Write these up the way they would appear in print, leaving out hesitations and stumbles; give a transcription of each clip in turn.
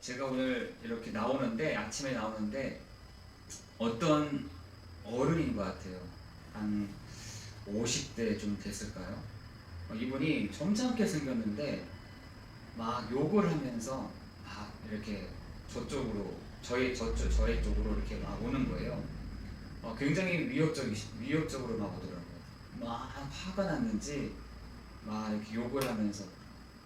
제가 오늘 이렇게 나오는데, 아침에 나오는데 어떤 어른인 것 같아요. 한 50대 좀 됐을까요? 이분이 점잖게 생겼는데 막 욕을 하면서 막 이렇게 저의 쪽으로 이렇게 막 오는 거예요. 굉장히 위협적으로 막 오더라고요. 막 화가 났는지 막 이렇게 욕을 하면서,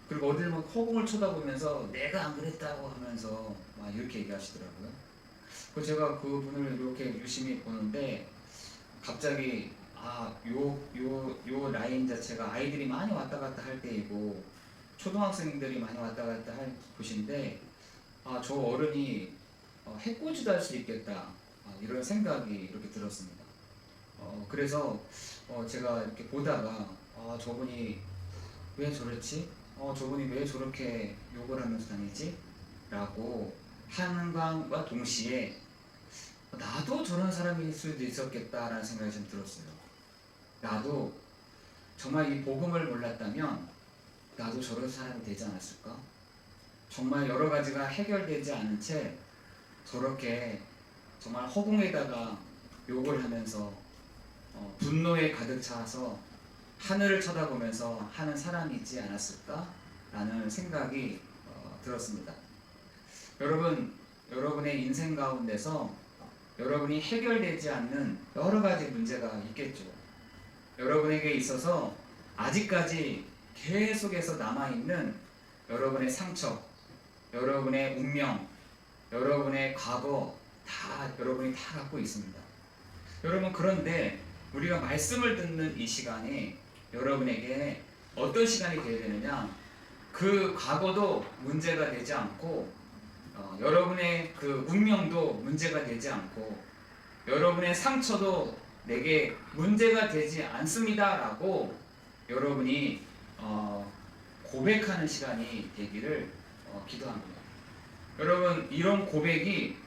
그리고 어딜 막 허공을 쳐다보면서 내가 안 그랬다고 하면서 막 이렇게 얘기하시더라고요. 그 제가 그분을 이렇게 유심히 보는데 갑자기 요 라인 자체가 아이들이 많이 왔다 갔다 할 때이고 초등학생들이 많이 왔다 갔다 할 곳인데, 저 어른이 해코지도 할 수 있겠다, 이런 생각이 이렇게 들었습니다. 그래서 제가 이렇게 보다가 저분이 왜 저랬지? 저분이 왜 저렇게 욕을 하면서 다니지? 라고 하는 것과 동시에 나도 저런 사람일 수도 있었겠다라는 생각이 좀 들었어요. 나도 정말 이 복음을 몰랐다면 나도 저런 사람이 되지 않았을까? 정말 여러 가지가 해결되지 않은 채 저렇게 정말 허공에다가 욕을 하면서 분노에 가득 차서 하늘을 쳐다보면서 하는 사람이지 않았을까? 라는 생각이 들었습니다. 여러분의 인생 가운데서 여러분이 해결되지 않는 여러 가지 문제가 있겠죠. 여러분에게 있어서 아직까지 계속해서 남아있는 여러분의 상처, 여러분의 운명, 여러분의 과거, 여러분이 다 갖고 있습니다. 여러분, 그런데 우리가 말씀을 듣는 이 시간이 여러분에게 어떤 시간이 되어야 되느냐? 그 과거도 문제가 되지 않고, 여러분의 그 운명도 문제가 되지 않고, 여러분의 상처도 내게 문제가 되지 않습니다 라고 여러분이 고백하는 시간이 되기를 기도합니다. 여러분, 이런 고백이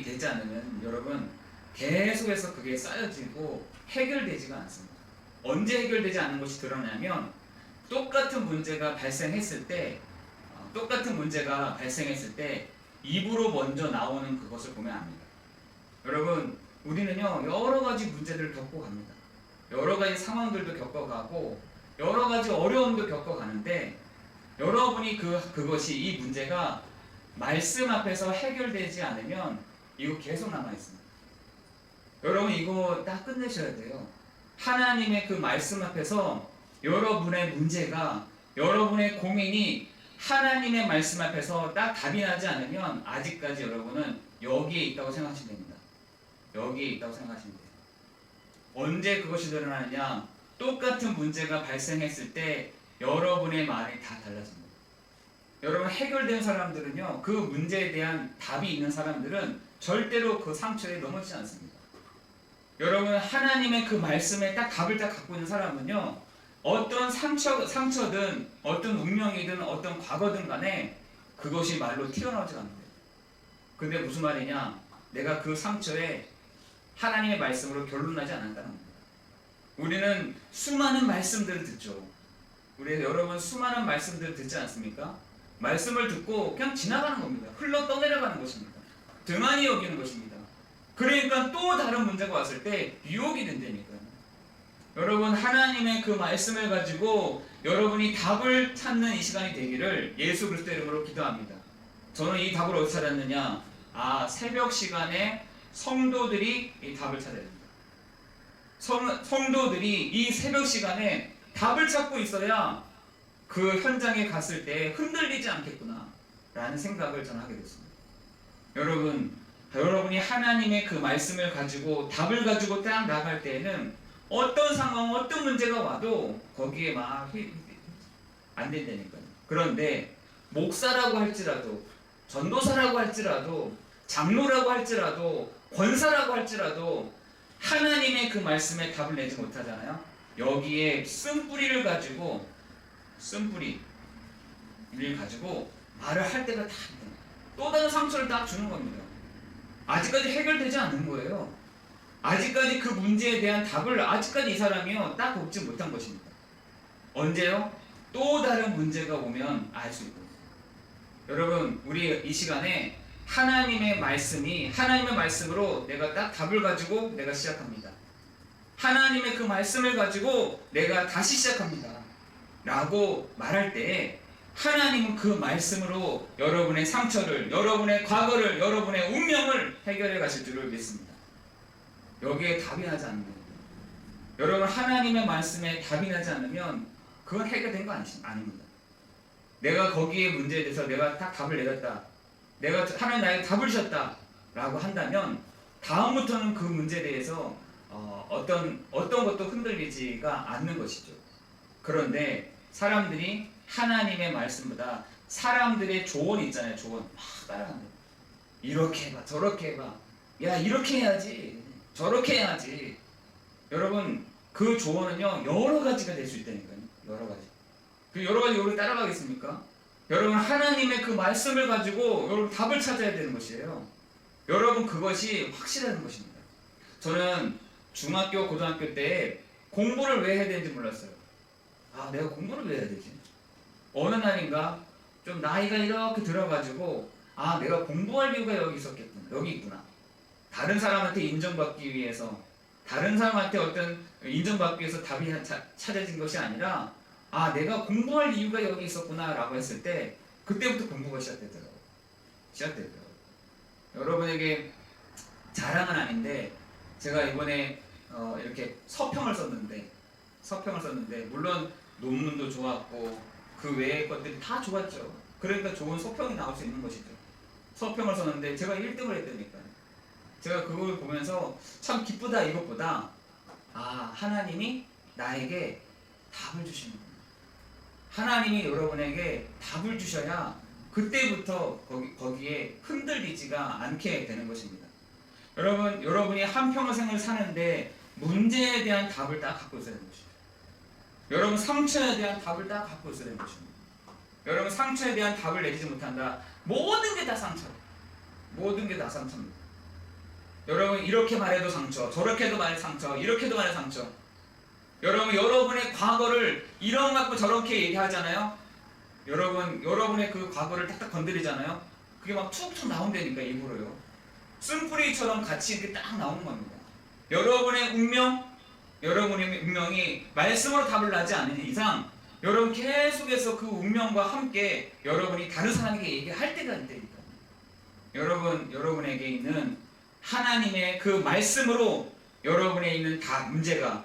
되지 않으면 여러분 계속해서 그게 쌓여지고 해결되지가 않습니다. 언제 해결되지 않는 것이 드러나면 똑같은 문제가 발생했을 때 입으로 먼저 나오는 그것을 보면 압니다. 여러분, 우리는요 여러 가지 문제들을 겪고 갑니다. 여러 가지 상황들도 겪어가고 여러 가지 어려움도 겪어가는데, 여러분이 그것이 이 문제가 말씀 앞에서 해결되지 않으면 이거 계속 남아있습니다. 여러분, 이거 딱 끝내셔야 돼요. 하나님의 그 말씀 앞에서 여러분의 문제가, 여러분의 고민이 하나님의 말씀 앞에서 딱 답이 나지 않으면 아직까지 여러분은 여기에 있다고 생각하시면 됩니다. 여기에 있다고 생각하시면 돼요. 언제 그것이 드러나느냐? 똑같은 문제가 발생했을 때 여러분의 말이 다 달라집니다. 여러분, 해결된 사람들은요, 그 문제에 대한 답이 있는 사람들은 절대로 그 상처에 넘어지지 않습니다. 여러분, 하나님의 그 말씀에 딱 답을 딱 갖고 있는 사람은요, 어떤 상처든 어떤 운명이든 어떤 과거든 간에 그것이 말로 튀어나오지 않는데요. 근데 무슨 말이냐? 내가 그 상처에 하나님의 말씀으로 결론나지 않았다는 겁니다. 우리는 수많은 말씀들을 듣죠. 여러분, 수많은 말씀들을 듣지 않습니까? 말씀을 듣고 그냥 지나가는 겁니다. 흘러 떠내려가는 것입니다. 등한히 여기는 것입니다. 그러니까 또 다른 문제가 왔을 때 유혹이 된다니까요. 여러분, 하나님의 그 말씀을 가지고 여러분이 답을 찾는 이 시간이 되기를 예수 그리스도 이름으로 기도합니다. 저는 이 답을 어디서 찾았느냐? 새벽 시간에 성도들이 이 답을 찾아야 됩니다. 성도들이 이 새벽 시간에 답을 찾고 있어야 그 현장에 갔을 때 흔들리지 않겠구나 라는 생각을 저는 하게 됐습니다. 여러분이 하나님의 그 말씀을 가지고 답을 가지고 딱 나갈 때에는 어떤 상황, 어떤 문제가 와도 거기에 막 안 된다니까요. 그런데 목사라고 할지라도, 전도사라고 할지라도, 장로라고 할지라도, 권사라고 할지라도 하나님의 그 말씀에 답을 내지 못하잖아요. 여기에 쓴뿌리를 가지고 말을 할 때가 다 있습니다. 또 다른 상처를 딱 주는 겁니다. 아직까지 해결되지 않은 거예요. 아직까지 그 문제에 대한 답을 아직까지 이 사람이요 딱 얻지 못한 것입니다. 언제요? 또 다른 문제가 오면 알 수 있거든요. 여러분, 우리 이 시간에 하나님의 말씀으로 내가 딱 답을 가지고 내가 시작합니다. 하나님의 그 말씀을 가지고 내가 다시 시작합니다 라고 말할 때, 하나님은 그 말씀으로 여러분의 상처를, 여러분의 과거를, 여러분의 운명을 해결해 가실 줄을 믿습니다. 여기에 답이 나지 않는 거예요. 여러분, 하나님의 말씀에 답이 나지 않으면 그건 해결된 거 아닙니다. 내가 거기에 문제에 대해서 내가 딱 답을 내렸다, 하나님 나에게 답을 주셨다 라고 한다면 다음부터는 그 문제에 대해서 어떤 것도 흔들리지가 않는 것이죠. 그런데 사람들이 하나님의 말씀보다 사람들의 조언이 있잖아요. 조언 막 따라간다. 이렇게 해봐, 저렇게 해봐, 야 이렇게 해야지, 저렇게 해야지. 여러분, 그 조언은요 여러 가지가 될 수 있다니까요. 여러 가지. 그 여러 가지 여러분 따라가겠습니까? 여러분, 하나님의 그 말씀을 가지고 여러분 답을 찾아야 되는 것이에요. 여러분, 그것이 확실한 것입니다. 저는 중학교, 고등학교 때 공부를 왜 해야 되는지 몰랐어요. 내가 공부를 왜 해야 되지? 어느 날인가 좀 나이가 이렇게 들어가지고 내가 공부할 이유가 여기 있구나. 다른 사람한테 인정받기 위해서, 다른 사람한테 어떤 인정받기 위해서 답이 찾아진 것이 아니라 내가 공부할 이유가 여기 있었구나 라고 했을 때, 그때부터 공부가 시작되더라고요. 여러분에게 자랑은 아닌데, 제가 이번에 이렇게 서평을 썼는데 물론 논문도 좋았고 그 외의 것들이 다 좋았죠. 그러니까 좋은 서평이 나올 수 있는 것이죠. 서평을 썼는데 제가 1등을 했다니까요. 제가 그걸 보면서 참 기쁘다, 이것보다 하나님이 나에게 답을 주시는구나. 하나님이 여러분에게 답을 주셔야 그때부터 거기에 흔들리지가 않게 되는 것입니다. 여러분이 한평생을 사는데 문제에 대한 답을 딱 갖고 있어야 되는 것입니다. 여러분, 상처에 대한 답을 딱 갖고 있어야 되는 것입니다. 여러분, 상처에 대한 답을 내리지 못한다. 모든 게 다 상처입니다. 여러분, 이렇게 말해도 상처, 저렇게도 말해 상처, 이렇게도 말해 상처. 여러분의 과거를 이런 갖고 저렇게 얘기하잖아요. 여러분의 그 과거를 딱딱 건드리잖아요. 그게 막 툭툭 나온다니까, 일부러요. 쓴뿌리처럼 같이 이렇게 딱 나오는 겁니다. 여러분의 운명이 말씀으로 답을 나지 않는 이상, 여러분 계속해서 그 운명과 함께 여러분이 다른 사람에게 얘기할 때가 있다니까. 여러분에게 있는 하나님의 그 말씀으로 여러분에 있는 문제가,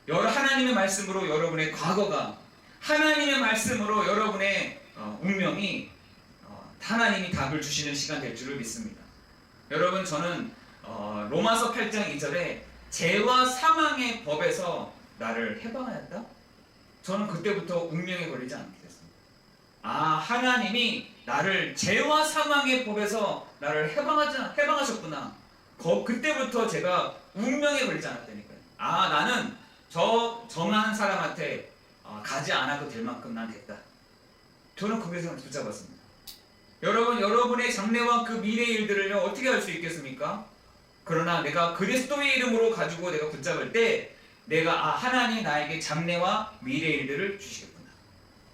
하나님의 말씀으로 여러분의 과거가, 하나님의 말씀으로 여러분의 운명이 하나님이 답을 주시는 시간 될 줄을 믿습니다. 여러분, 저는 로마서 8장 2절에 죄와 사망의 법에서 나를 해방하였다? 저는 그때부터 운명에 걸리지 않게 됐습니다. 하나님이 나를 죄와 사망의 법에서 나를 해방하셨구나. 그때부터 제가 운명에 걸리지 않았다니까요. 나는 저만한 사람한테 가지 않아도 될 만큼 난 됐다. 저는 거기서 붙잡았습니다. 여러분의 장래와 그 미래의 일들을요 어떻게 할 수 있겠습니까? 그러나 내가 그리스도의 이름으로 가지고 내가 붙잡을 때, 내가 하나님이 나에게 장래와 미래의 일들을 주시겠구나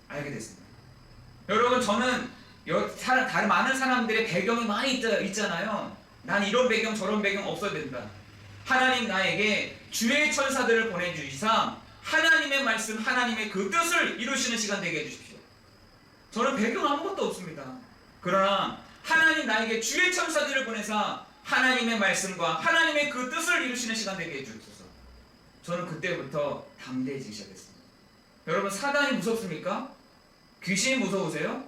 알게 됐습니다. 여러분, 저는 다른 많은 사람들의 배경이 많이 있잖아요. 난 이런 배경 저런 배경 없어야 된다. 하나님 나에게 주의 천사들을 보내주시사 하나님의 말씀, 하나님의 그 뜻을 이루시는 시간 되게 해주십시오. 저는 배경 아무것도 없습니다. 그러나 하나님 나에게 주의 천사들을 보내사 하나님의 말씀과 하나님의 그 뜻을 이루시는 시간 되게 해주셔서 저는 그때부터 담대해지기 시작했습니다. 여러분, 사단이 무섭습니까? 귀신이 무서우세요?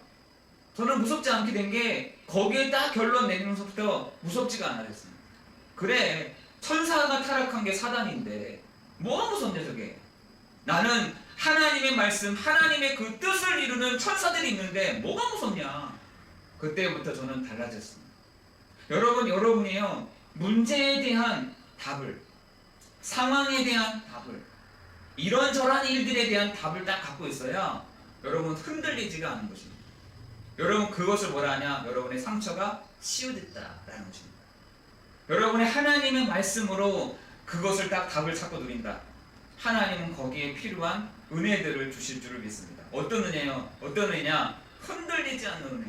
저는 무섭지 않게 된 게 거기에 딱 결론 내면서부터 무섭지가 않아졌습니다. 그래, 천사가 타락한 게 사단인데 뭐가 무섭냐 저게. 나는 하나님의 말씀, 하나님의 그 뜻을 이루는 천사들이 있는데 뭐가 무섭냐. 그때부터 저는 달라졌습니다. 여러분이요, 문제에 대한 답을, 상황에 대한 답을, 이런저런 일들에 대한 답을 딱 갖고 있어야 여러분 흔들리지가 않은 것입니다. 여러분, 그것을 뭐라 하냐? 여러분의 상처가 치유됐다라는 것입니다. 여러분의 하나님의 말씀으로 그것을 딱 답을 찾고 누린다. 하나님은 거기에 필요한 은혜들을 주실 줄을 믿습니다. 어떤 은혜요? 어떤 은혜냐? 흔들리지 않는 은혜.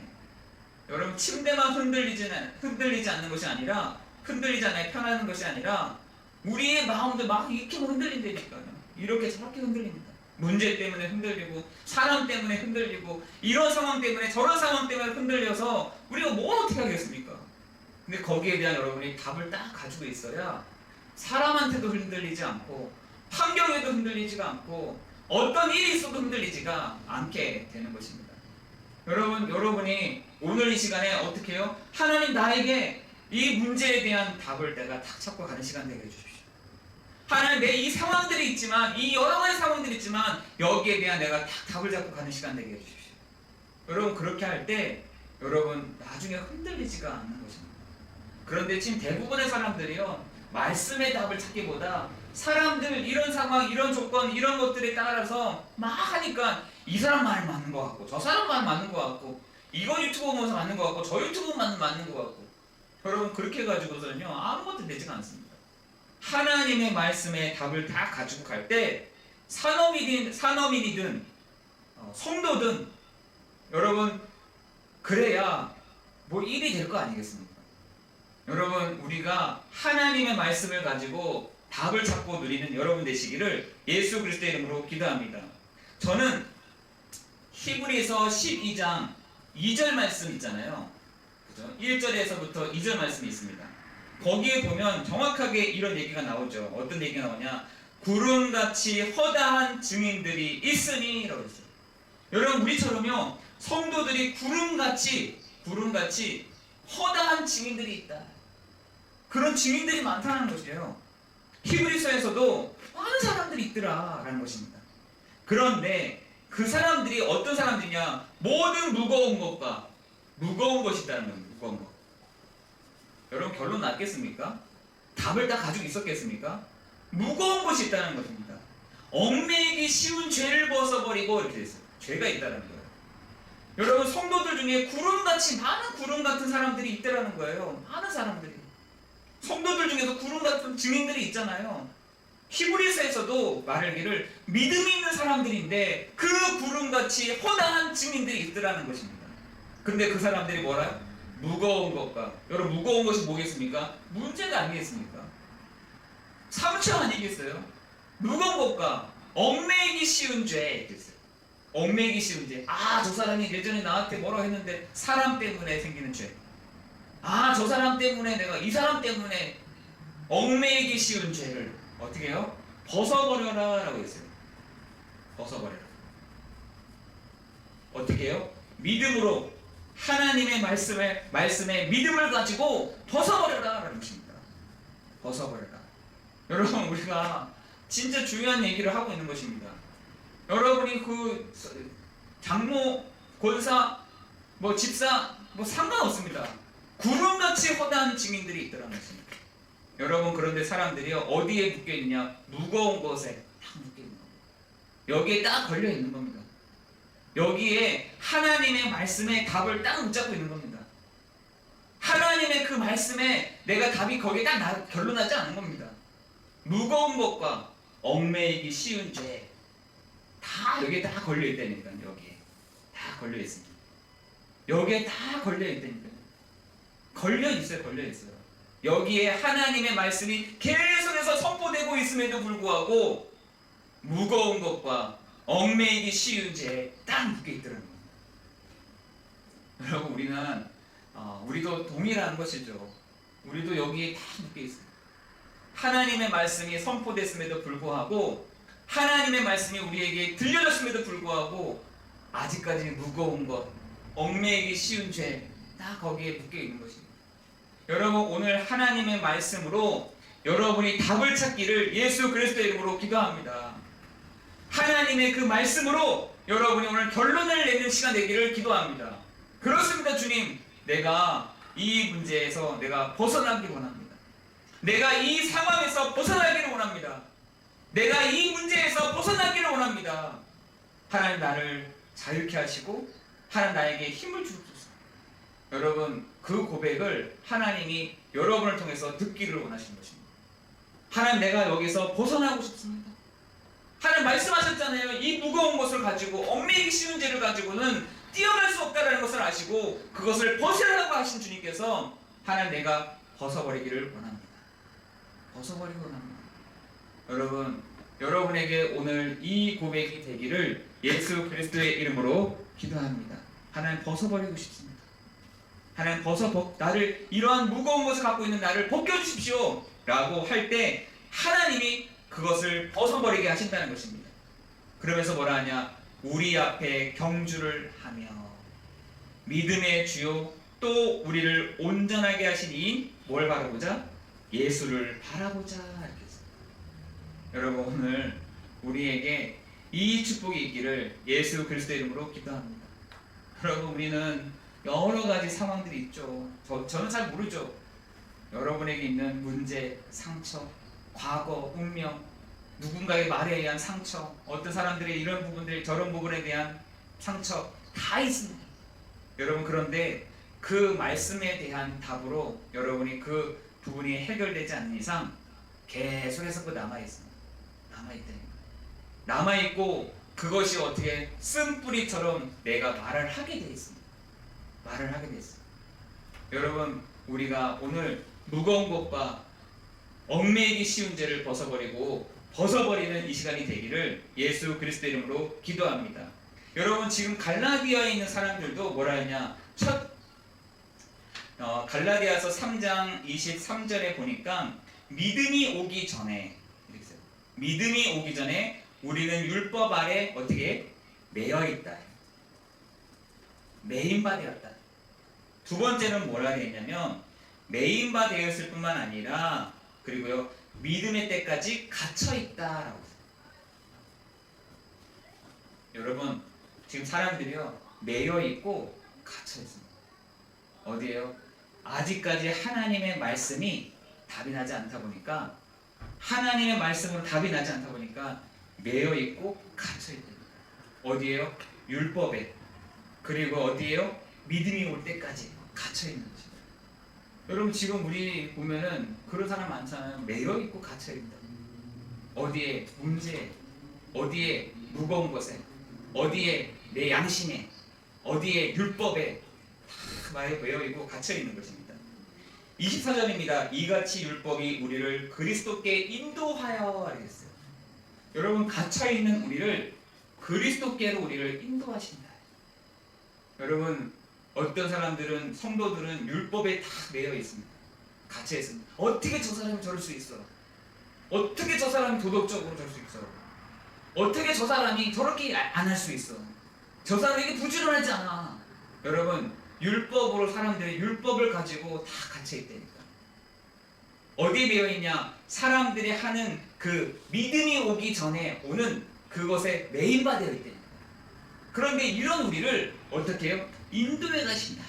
여러분 침대만 흔들리지 않는 것이 아니라 흔들리지 않아요. 편안한 것이 아니라 우리의 마음도 막 이렇게 흔들린다니까요. 이렇게 저렇게 흔들립니다. 문제 때문에 흔들리고 사람 때문에 흔들리고 이런 상황 때문에 저런 상황 때문에 흔들려서 우리가 뭘 어떻게 하겠습니까? 근데 거기에 대한 여러분이 답을 딱 가지고 있어야 사람한테도 흔들리지 않고 환경에도 흔들리지가 않고 어떤 일이 있어도 흔들리지가 않게 되는 것입니다. 여러분이 오늘 이 시간에 어떻게 해요? 하나님 나에게 이 문제에 대한 답을 내가 탁 찾고 가는 시간 되게 해주십시오. 하나님 내 이 상황들이 있지만 이 여러 가지 상황들이 있지만 여기에 대한 내가 탁 답을 잡고 가는 시간 되게 해주십시오. 여러분 그렇게 할 때 여러분 나중에 흔들리지가 않는 것입니다. 그런데 지금 대부분의 사람들이요 말씀의 답을 찾기보다 사람들 이런 상황 이런 조건 이런 것들에 따라서 막 하니까 이 사람 말 맞는 것 같고 저 사람 말 맞는 것 같고 이거 유튜브 보면서 맞는 것 같고 저 유튜브 맞는 것 같고 여러분 그렇게 해가지고서는요 아무것도 되지가 않습니다. 하나님의 말씀에 답을 다 가지고 갈 때 산업인이든 성도든 여러분 그래야 뭐 일이 될 거 아니겠습니까? 여러분 우리가 하나님의 말씀을 가지고 답을 찾고 누리는 여러분 되시기를 예수 그리스도의 이름으로 기도합니다. 저는 히브리서 12장 2절 말씀 있잖아요. 그죠? 1절에서부터 2절 말씀이 있습니다. 거기에 보면 정확하게 이런 얘기가 나오죠. 어떤 얘기가 나오냐? 구름같이 허다한 증인들이 있으니 라고 했어요. 여러분 우리처럼요 성도들이 구름같이 허다한 증인들이 있다. 그런 증인들이 많다는 것이에요. 히브리서에서도 많은 사람들이 있더라 라는 것입니다. 그런데 그 사람들이 어떤 사람들이냐? 모든 무거운 것과 무거운 것이 있다는 겁니다. 무거운 것. 여러분 결론 났겠습니까? 답을 다 가지고 있었겠습니까? 무거운 것이 있다는 것입니다. 얽매이기 쉬운 죄를 벗어버리고 이렇게 됐어요. 죄가 있다는 거예요. 여러분 성도들 중에 구름같이 많은 구름 같은 사람들이 있다는 거예요. 많은 사람들이. 성도들 중에서 구름 같은 증인들이 있잖아요. 히브리서에서도 말하기를 믿음이 있는 사람들인데 그 구름같이 허다한 증인들이 있더라는 것입니다. 근데 그 사람들이 뭐라요? 무거운 것과 여러분 무거운 것이 뭐겠습니까? 문제가 아니겠습니까? 상처 아니겠어요? 무거운 것과 얽매이기 쉬운 죄 있겠어요. 얽매이기 쉬운 죄. 아, 저 사람이 예전에 나한테 뭐라고 했는데 사람 때문에 생기는 죄. 아, 저 사람 때문에 내가 이 사람 때문에 얽매이기 쉬운 죄를 어떻게 해요? 벗어버려라 라고 했어요. 벗어버려라. 어떻게 해요? 믿음으로 하나님의 말씀에 믿음을 가지고 벗어버려라 라는 것입니다. 벗어버려라. 여러분 우리가 진짜 중요한 얘기를 하고 있는 것입니다. 여러분이 그 장모, 권사, 뭐 집사 뭐 상관없습니다. 구름같이 허다한 증인들이 있더라는 것입니다. 여러분 그런데 사람들이 어디에 묶여있느냐? 무거운 것에 딱 묶여있는 겁니다. 여기에 딱 걸려있는 겁니다. 여기에 하나님의 말씀에 답을 딱 붙잡고 있는 겁니다. 하나님의 그 말씀에 내가 답이 거기에 딱 결론나지 않은 겁니다. 무거운 것과 얽매이기 쉬운 죄 다 여기에 다 걸려있다니까요. 여기에 다 걸려있습니다. 여기에 다 걸려있다니까요. 걸려있어요. 여기에 하나님의 말씀이 계속해서 선포되고 있음에도 불구하고 무거운 것과 얽매이기 쉬운 죄에 딱 묶여있더라는 겁니다. 여러분 우리도 동일한 것이죠. 우리도 여기에 다 묶여있어요. 하나님의 말씀이 선포됐음에도 불구하고 하나님의 말씀이 우리에게 들려졌음에도 불구하고 아직까지 무거운 것, 얽매이기 쉬운 죄 다 거기에 묶여있는 것입니다. 여러분 오늘 하나님의 말씀으로 여러분이 답을 찾기를 예수 그리스도의 이름으로 기도합니다. 하나님의 그 말씀으로 여러분이 오늘 결론을 내는 시간 되기를 기도합니다. 그렇습니다. 주님, 내가 이 문제에서 내가 벗어나기를 원합니다. 내가 이 상황에서 벗어나기를 원합니다. 내가 이 문제에서 벗어나기를 원합니다. 하나님 나를 자유케 하시고 하나님 나에게 힘을 주옵소서. 여러분 그 고백을 하나님이 여러분을 통해서 듣기를 원하시는 것입니다. 하나님 내가 여기서 벗어나고 싶습니다. 하나님 말씀하셨잖아요. 이 무거운 것을 가지고 얽매이기 쉬운 죄를 가지고는 뛰어갈 수 없다는 것을 아시고 그것을 벗으라고 하신 주님께서 하나님 내가 벗어버리기를 원합니다. 벗어버리기 원합니다. 여러분, 여러분에게 오늘 이 고백이 되기를 예수 그리스도의 이름으로 기도합니다. 하나님 벗어버리고 싶습니다. 하나님 나를 이러한 무거운 것을 갖고 있는 나를 벗겨주십시오 라고 할 때 하나님이 그것을 벗어버리게 하신다는 것입니다. 그러면서 뭐라 하냐? 우리 앞에 경주를 하며 믿음의 주요 또 우리를 온전하게 하시니 뭘 바라보자? 예수를 바라보자 이렇게 했습니다. 여러분, 오늘 우리에게 이 축복이 있기를 예수 그리스도의 이름으로 기도합니다. 여러분, 우리는 여러 가지 상황들이 있죠. 저는 잘 모르죠. 여러분에게 있는 문제, 상처, 과거, 운명, 누군가의 말에 의한 상처, 어떤 사람들의 이런 부분들, 저런 부분에 대한 상처 다 있습니다. 여러분, 그런데 그 말씀에 대한 답으로 여러분이 그 부분이 해결되지 않는 이상 계속해서 그 남아있습니다. 남아있고 그것이 어떻게 쓴뿌리처럼 내가 말을 하게 돼 있습니다. 여러분, 우리가 오늘 무거운 것과 얽매이기 쉬운 죄를 벗어버리는 이 시간이 되기를 예수 그리스도의 이름으로 기도합니다. 여러분, 지금 갈라디아에 있는 사람들도 뭐라 했냐? 갈라디아서 3장 23절에 보니까 믿음이 오기 전에 우리는 율법 아래 어떻게 매여 있다. 매인바 되었다. 두 번째는 뭐라 했냐면 매인바 되었을 뿐만 아니라 그리고요 믿음의 때까지 갇혀 있다라고 했어요. 여러분, 지금 사람들이요 매여 있고 갇혀 있습니다. 어디에요? 아직까지 하나님의 말씀이 답이 나지 않다 보니까 하나님의 말씀으로 답이 나지 않다 보니까 매여 있고 갇혀 있답니다. 어디에요? 율법에. 그리고 어디에요? 믿음이 올 때까지 갇혀 있는 것입니다. 여러분, 지금 우리 보면은 그런 사람 많잖아요. 매여 있고 갇혀 있다. 어디에? 문제에. 어디에? 무거운 것에. 어디에? 내 양심에. 어디에? 율법에. 다 매여 있고 갇혀 있는 것입니다. 24절입니다. 이같이 율법이 우리를 그리스도께 인도하여 하겠어요. 여러분, 갇혀 있는 우리를 그리스도께로 우리를 인도하신다. 여러분, 어떤 사람들은 성도들은 율법에 다 매여 있습니다. 갇혀 있습니다. 어떻게 저 사람이 저럴 수 있어? 어떻게 저 사람이 도덕적으로 저럴 수 있어? 어떻게 저 사람이 저렇게 안 할 수 있어? 저 사람에게 부지런하지 않아. 여러분, 율법으로 사람들이 율법을 가지고 다 갇혀 있다니까. 어디에 매여 있냐? 사람들이 하는 그 믿음이 오기 전에 오는 그것에 매인바 되어 있다니까. 그런데 이런 우리를 어떻게 해요? 인도해 가신다.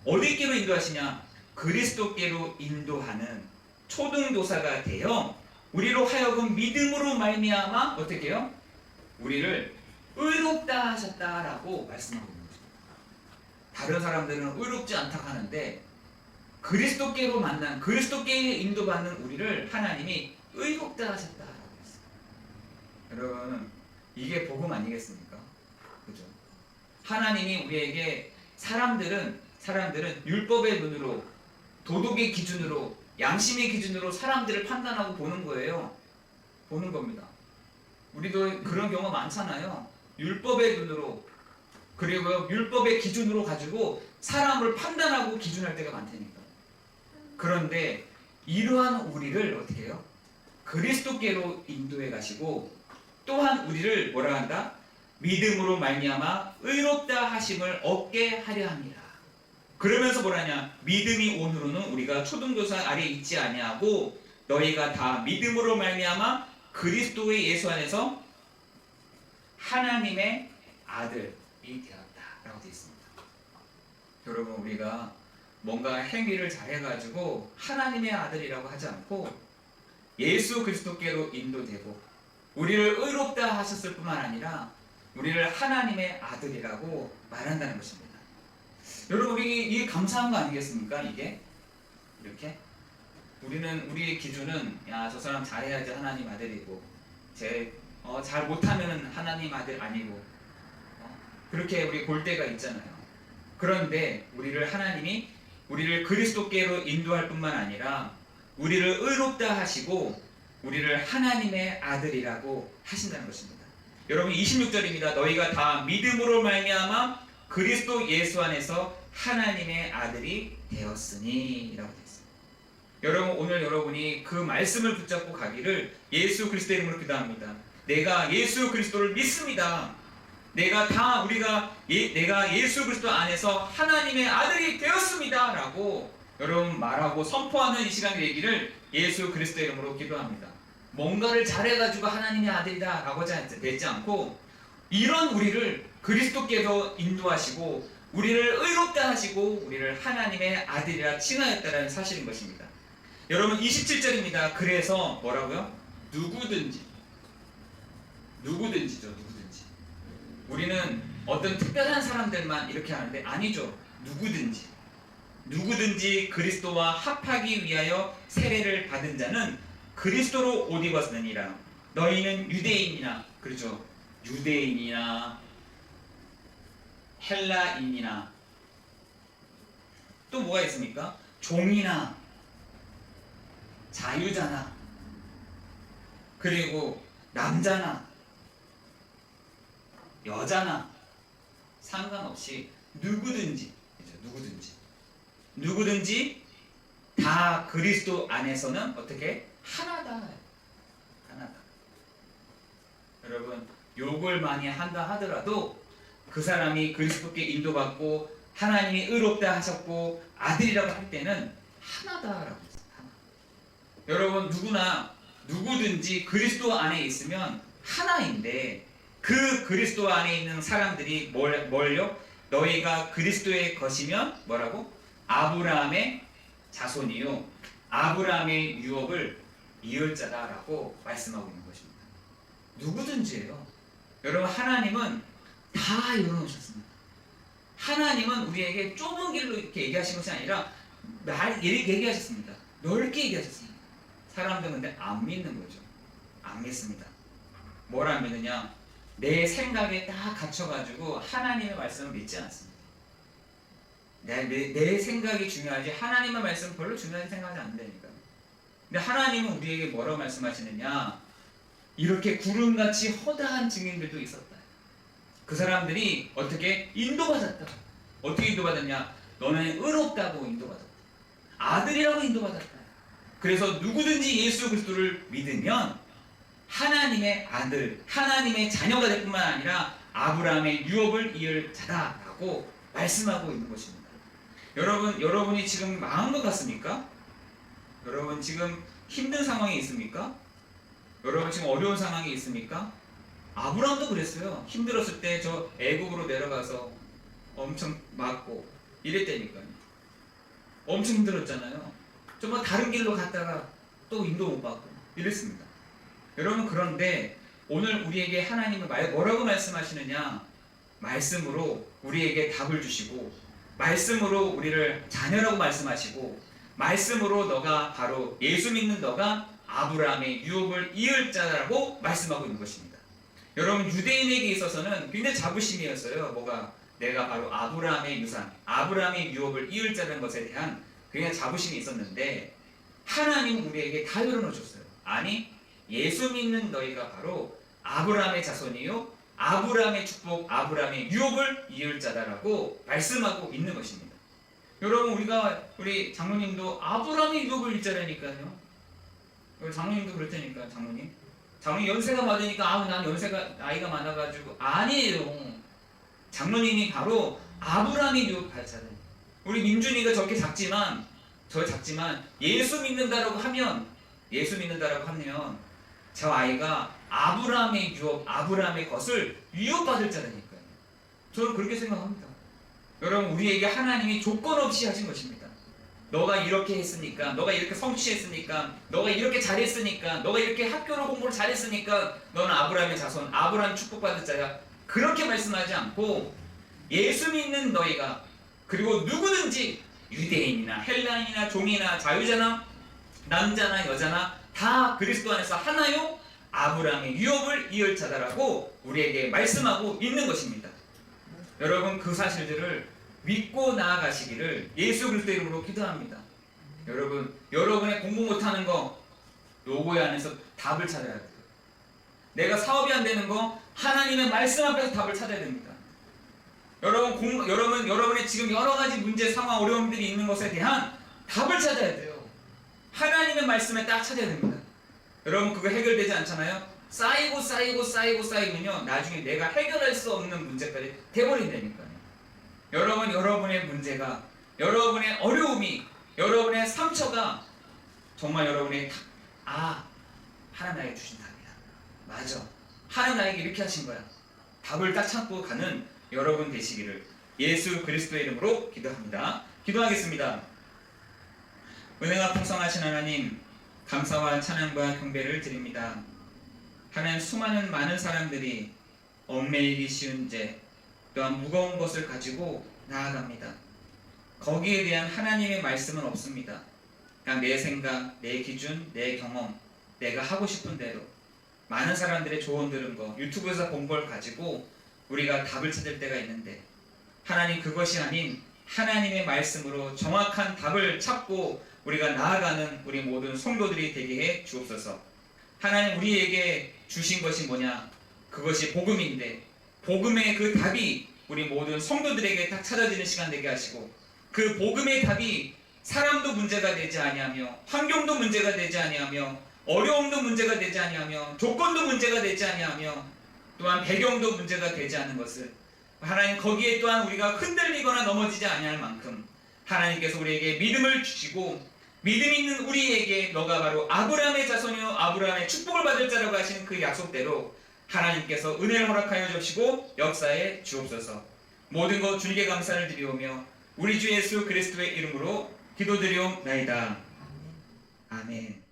어디께로 인도하시냐? 그리스도께로 인도하는 초등교사가 되어 우리로 하여금 믿음으로 말미암아 어떻게 해요? 우리를 의롭다 하셨다라고 말씀하고 있는 거죠. 다른 사람들은 의롭지 않다고 하는데 그리스도께로 그리스도께 인도받는 우리를 하나님이 의롭다 하셨다라고 했어요. 여러분, 이게 복음 아니겠습니까? 그죠? 하나님이 우리에게 사람들은 율법의 눈으로, 도덕의 기준으로, 양심의 기준으로 사람들을 판단하고 보는 거예요. 보는 겁니다. 우리도 그런 경우가 많잖아요. 율법의 눈으로, 그리고 율법의 기준으로 가지고 사람을 판단하고 기준할 때가 많다니까. 그런데 이러한 우리를 어떻게 해요? 그리스도께로 인도해 가시고 또한 우리를 뭐라 한다? 믿음으로 말미암아 의롭다 하심을 얻게 하려 합니다. 그러면서 뭐라냐? 믿음이 온후로는 우리가 초등교사 아래 있지 아니하고 너희가 다 믿음으로 말미암아 그리스도의 예수 안에서 하나님의 아들이 되었다라고 되어 있습니다. 여러분, 우리가 뭔가 행위를 잘해가지고 하나님의 아들이라고 하지 않고 예수 그리스도께로 인도되고 우리를 의롭다 하셨을 뿐만 아니라 우리를 하나님의 아들이라고 말한다는 것입니다. 여러분, 이게 감사한 거 아니겠습니까? 이게 이렇게 우리의 기준은 야, 저 사람 잘해야지 하나님 아들이고 잘 못하면 하나님 아들 아니고 그렇게 우리 볼 때가 있잖아요. 그런데 우리를 그리스도께로 인도할 뿐만 아니라 우리를 의롭다 하시고 우리를 하나님의 아들이라고 하신다는 것입니다. 여러분 26절입니다. 너희가 다 믿음으로 말미암아 그리스도 예수 안에서 하나님의 아들이 되었으니 라고 되어 있습니다. 여러분 오늘 여러분이 그 말씀을 붙잡고 가기를 예수 그리스도의 이름으로 기도합니다. 내가 예수 그리스도를 믿습니다. 내가 예수 그리스도 안에서 하나님의 아들이 되었습니다 라고 여러분 말하고 선포하는 이 시간 되기를 예수 그리스도의 이름으로 기도합니다. 뭔가를 잘해가지고 하나님의 아들이다 라고 되지 않고 이런 우리를 그리스도께서 인도하시고 우리를 의롭다 하시고 우리를 하나님의 아들이라 칭하였다는 사실인 것입니다. 여러분 27절입니다. 그래서 뭐라고요? 누구든지죠. 누구든지. 우리는 어떤 특별한 사람들만 이렇게 하는데 아니죠. 누구든지 그리스도와 합하기 위하여 세례를 받은 자는 그리스도로 옷 입었느니라. 너희는 유대인이나 그렇죠. 유대인이나 헬라인이나 또 뭐가 있습니까? 종이나 자유자나 그리고 남자나 여자나 상관없이 누구든지 다 그리스도 안에서는 어떻게? 하나다. 여러분 욕을 많이 한다 하더라도 그 사람이 그리스도께 인도받고 하나님이 의롭다 하셨고 아들이라고 할 때는 하나다라고 했어요. 여러분 누구든지 그리스도 안에 있으면 하나인데 그 그리스도 안에 있는 사람들이 뭘요? 너희가 그리스도의 것이면 뭐라고? 아브라함의 자손이요 아브라함의 유업을 이을 자다라고 말씀하고 있는 것입니다. 누구든지예요. 여러분 하나님은 다 열어놓으셨습니다. 하나님은 우리에게 좁은 길로 이렇게 얘기하신 것이 아니라 얘기하셨습니다. 넓게 얘기하셨습니다. 사람들은 근데 안 믿는 거죠. 안 믿습니다. 뭘 안 믿느냐? 내 생각에 딱 갇혀가지고 하나님의 말씀을 믿지 않습니다. 내 생각이 중요하지 하나님의 말씀은 별로 중요하게 생각하지 않는다니까. 근데 하나님은 우리에게 뭐라고 말씀하시느냐? 이렇게 구름같이 허다한 증인들도 있었다. 그 사람들이 어떻게 인도받았다. 어떻게 인도받았냐? 너는 의롭다고 인도받았다. 아들이라고 인도받았다. 그래서 누구든지 예수 그리스도를 믿으면 하나님의 아들, 하나님의 자녀가 될 뿐만 아니라 아브라함의 유업을 이을 자다라고 말씀하고 있는 것입니다. 여러분이 지금 망한 것 같습니까? 여러분 지금 힘든 상황이 있습니까? 여러분 지금 어려운 상황이 있습니까? 아브라함도 그랬어요. 힘들었을 때 저 애국으로 내려가서 엄청 맞고 이랬다니까요. 엄청 힘들었잖아요. 정말 다른 길로 갔다가 또 인도 못 받고 이랬습니다. 여러분 그런데 오늘 우리에게 하나님은 뭐라고 말씀하시느냐? 말씀으로 우리에게 답을 주시고 말씀으로 우리를 자녀라고 말씀하시고 말씀으로 너가 바로 예수 믿는 너가 아브라함의 유업을 이을 자라고 말씀하고 있는 것입니다. 여러분 유대인에게 있어서는 굉장히 자부심이었어요. 뭐가? 내가 바로 아브라함의 유산, 아브라함의 유업을 이을 자라는 것에 대한 굉장히 자부심이 있었는데 하나님은 우리에게 다 열어놓으셨어요. 아니 예수 믿는 너희가 바로 아브라함의 자손이요 아브라함의 축복, 아브라함의 유업을 이을 자다라고 말씀하고 있는 것입니다. 여러분 우리 장로님도 아브라함의 유업을 이을 자라니까요. 장로님도 그렇다니까. 장로님 연세가 많으니까 난 연세가 나이가 많아가지고 아니에요. 장로님이 바로 아브라함의 유업 발자는 우리 민준이가 저렇게 작지만 예수 믿는다라고 하면 저 아이가 아브라함의 유업, 아브라함의 것을 유업받을 자라니까요. 저는 그렇게 생각합니다. 여러분 우리에게 하나님이 조건 없이 하신 것입니다. 너가 이렇게 했으니까, 너가 이렇게 성취했으니까, 너가 이렇게 잘했으니까, 너가 이렇게 학교로 공부를 잘했으니까 너는 아브라함의 자손, 아브라함 축복받을 자야. 그렇게 말씀하지 않고 예수 믿는 너희가 그리고 누구든지 유대인이나 헬라인이나 종이나 자유자나 남자나 여자나 다 그리스도 안에서 하나요 아브라함의 유업을 이을 자다라고 우리에게 말씀하고 있는 것입니다. 여러분 그 사실들을 믿고 나아가시기를 예수 그리스도 이름으로 기도합니다. 여러분, 여러분의 공부 못하는 거 요거에 안에서 답을 찾아야 돼요. 내가 사업이 안 되는 거 하나님의 말씀 앞에서 답을 찾아야 됩니다. 여러분의 지금 여러 가지 문제, 상황, 어려움들이 있는 것에 대한 답을 찾아야 돼요. 하나님의 말씀에 딱 찾아야 됩니다. 여러분 그거 해결되지 않잖아요? 쌓이면요 나중에 내가 해결할 수 없는 문제까지 돼버린다니까요. 여러분, 여러분의 문제가, 여러분의 어려움이, 여러분의 상처가 정말 여러분의 하나님 나에게 주신 답이야. 맞아. 하나님 나에게 이렇게 하신 거야. 답을 딱 찾고 가는 여러분 되시기를 예수 그리스도의 이름으로 기도합니다. 기도하겠습니다. 은혜가 풍성하신 하나님, 감사와 찬양과 경배를 드립니다. 하나님, 많은 사람들이 얽매이기 쉬운 죄, 또한 무거운 것을 가지고 나아갑니다. 거기에 대한 하나님의 말씀은 없습니다. 그냥 내 생각, 내 기준, 내 경험, 내가 하고 싶은 대로 많은 사람들의 조언 들은 거, 유튜브에서 본 걸 가지고 우리가 답을 찾을 때가 있는데, 하나님 그것이 아닌 하나님의 말씀으로 정확한 답을 찾고 우리가 나아가는 우리 모든 성도들이 되게 해 주옵소서. 하나님 우리에게 주신 것이 뭐냐? 그것이 복음인데, 복음의 그 답이 우리 모든 성도들에게 딱 찾아지는 시간 되게 하시고, 그 복음의 답이 사람도 문제가 되지 아니하며, 환경도 문제가 되지 아니하며, 어려움도 문제가 되지 아니하며, 조건도 문제가 되지 아니하며, 또한 배경도 문제가 되지 않는 것을, 하나님 거기에 또한 우리가 흔들리거나 넘어지지 아니할 만큼 하나님께서 우리에게 믿음을 주시고, 믿음 있는 우리에게 너가 바로 아브라함의 자손이요 아브라함의 축복을 받을 자라고 하신 그 약속대로 하나님께서 은혜를 허락하여 주시고 역사에 주옵소서. 모든 것 주님께 감사를 드리오며 우리 주 예수 그리스도의 이름으로 기도드리옵나이다. 아멘.